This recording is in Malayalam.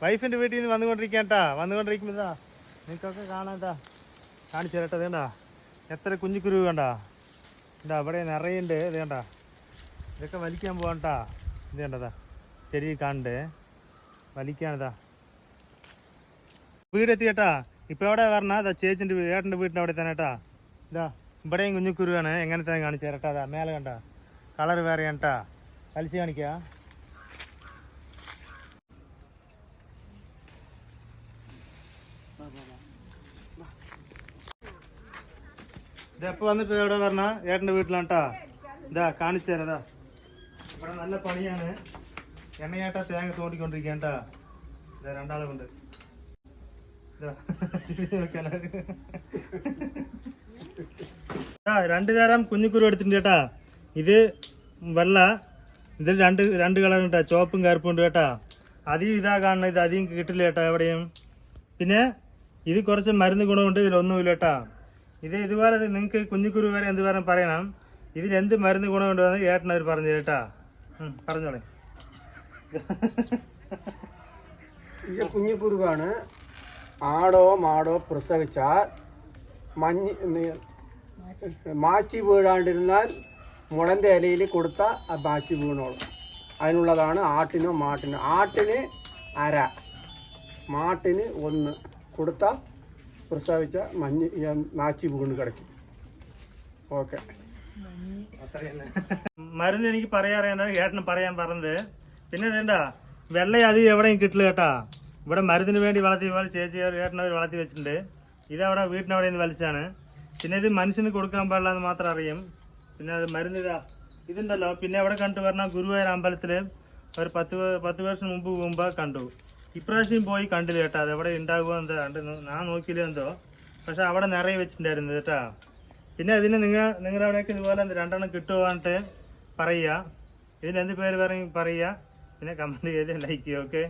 വൈഫിൻ്റെ വീട്ടിൽ നിന്ന് വന്നുകൊണ്ടിരിക്കാട്ടാ. വന്നുകൊണ്ടിരിക്കുമ്പോഴാ നിങ്ങൾക്കൊക്കെ കാണാട്ടാ. കാണിച്ചു തരട്ടെ. ഇതേണ്ടാ എത്ര കുഞ്ഞിക്കുരുവ് കണ്ടാ. ഇതാ ഇവിടെ നിറയുണ്ട്. ഇത് കണ്ടാ. ഇതൊക്കെ വലിക്കാൻ പോകാട്ടാ. ഇത് കണ്ടതാ ശരി കാണണ്ടേ വലിക്കാണിതാ. വീടെത്തി കേട്ടാ. ഇപ്പം എവിടെ പറഞ്ഞാൽ അതാ ചേച്ചിൻ്റെ ഏട്ടൻ്റെ വീട്ടിൻ്റെ അവിടെ തന്നെ കേട്ടാ. ഇതാ ഇവിടെയും കുഞ്ഞിക്കുരുവാണ്. എങ്ങനത്തെ കാണിച്ചു തരട്ടാ. അതാ മേലെ കണ്ടാ കളർ വേറെയാണ് കേട്ടാ. വലിച്ച് കാണിക്കുക. ഇതെപ്പോൾ വന്നിട്ട് എവിടെ പറഞ്ഞാൽ ഏട്ടൻ്റെ വീട്ടിലാണ് കേട്ടാ. ഇതാ കാണിച്ചു തരാം. ഇതാ ഇവിടെ നല്ല പണിയാണ്. എണ്ണയാട്ടാ തേങ്ങ തോണ്ടിക്കൊണ്ടിരിക്കുകയാണ് കേട്ടാ. ഇതാ രണ്ടാളെ കൊണ്ട് രണ്ട് തരം കുഞ്ഞിക്കുരു എടുത്തിട്ടുണ്ട് കേട്ടാ. ഇത് വെള്ള, ഇതിൽ രണ്ട് കളർ കേട്ടാ. ചുവപ്പും കറുപ്പും ഉണ്ട് കേട്ടാ. അധികം ഇതാ കാണുന്നത്. ഇത് അധികം കിട്ടില്ല കേട്ടാ എവിടെയും. പിന്നെ ഇത് കുറച്ച് മരുന്ന് ഗുണമുണ്ട്. ഇതിലൊന്നുമില്ല കേട്ടാ. ഇതുപോലെ നിങ്ങൾക്ക് കുഞ്ഞിക്കുരു വരെ എന്ത് പറയണം. ഇതിലെന്ത് മരുന്ന് ഗുണമുണ്ടെന്ന് ഏട്ടനവർ പറഞ്ഞു കേട്ടാ. പറഞ്ഞോളെ. ഇത് കുഞ്ഞിക്കുരുവാണ്. ആടോ മാടോ പ്രസവിച്ചാൽ മാച്ചി വീഴാണ്ടിരുന്നാൽ മുളൻ്റെ ഇലയിൽ കൊടുത്താൽ ആ മാച്ചി വീണോളും. അതിനുള്ളതാണ് ആട്ടിനോ മാട്ടിനോ. ആട്ടിന് അര, മാട്ടിന് 1 കൊടുത്താൽ പ്രസവിച്ച മാച്ചി വീണ് കിടക്കും. ഓക്കെ. മരുന്ന് എനിക്ക് പറയാറിയാണ്ട് ഏട്ടന് പറയാൻ പറഞ്ഞത്. പിന്നെ ഇതെന്താ വെള്ള അധികം എവിടെയും കിട്ടില്ല കേട്ടാ. ഇവിടെ മരുന്നിന് വേണ്ടി വളർത്തി പോലെ ചേച്ചി ഏട്ടനവർ വളർത്തി വെച്ചിട്ടുണ്ട്. ഇതവിടെ വീട്ടിനവിടെ നിന്ന് വലിച്ചാണ്. പിന്നെ ഇത് മനുഷ്യന് കൊടുക്കാൻ പാടില്ലെന്ന് മാത്രം അറിയും. പിന്നെ അത് മരുന്ന് ഇതുണ്ടല്ലോ. പിന്നെ അവിടെ കണ്ടു പറഞ്ഞാൽ ഗുരുവായൂർ അമ്പലത്തിൽ ഒരു 10 വർഷം മുമ്പ് കണ്ടു. ഇപ്രാവശ്യം പോയി കണ്ടില്ല കേട്ടോ. അതെവിടെ ഉണ്ടാകുമോ എന്തോ ഞാൻ നോക്കിയില്ല എന്തോ. പക്ഷെ അവിടെ നിറയെ വെച്ചിട്ടുണ്ടായിരുന്നു കേട്ടാ. പിന്നെ ഇതിന് നിങ്ങളുടെ അവിടെയൊക്കെ ഇതുപോലെ 2 കിട്ടുമോ എന്നിട്ട് പറയുക. ഇതിനെന്ത് പേര് പറയുക. പിന്നെ കമൻറ്റ് ചെയ്ത് ലൈക്ക് ചെയ്യുക. ഓക്കെ.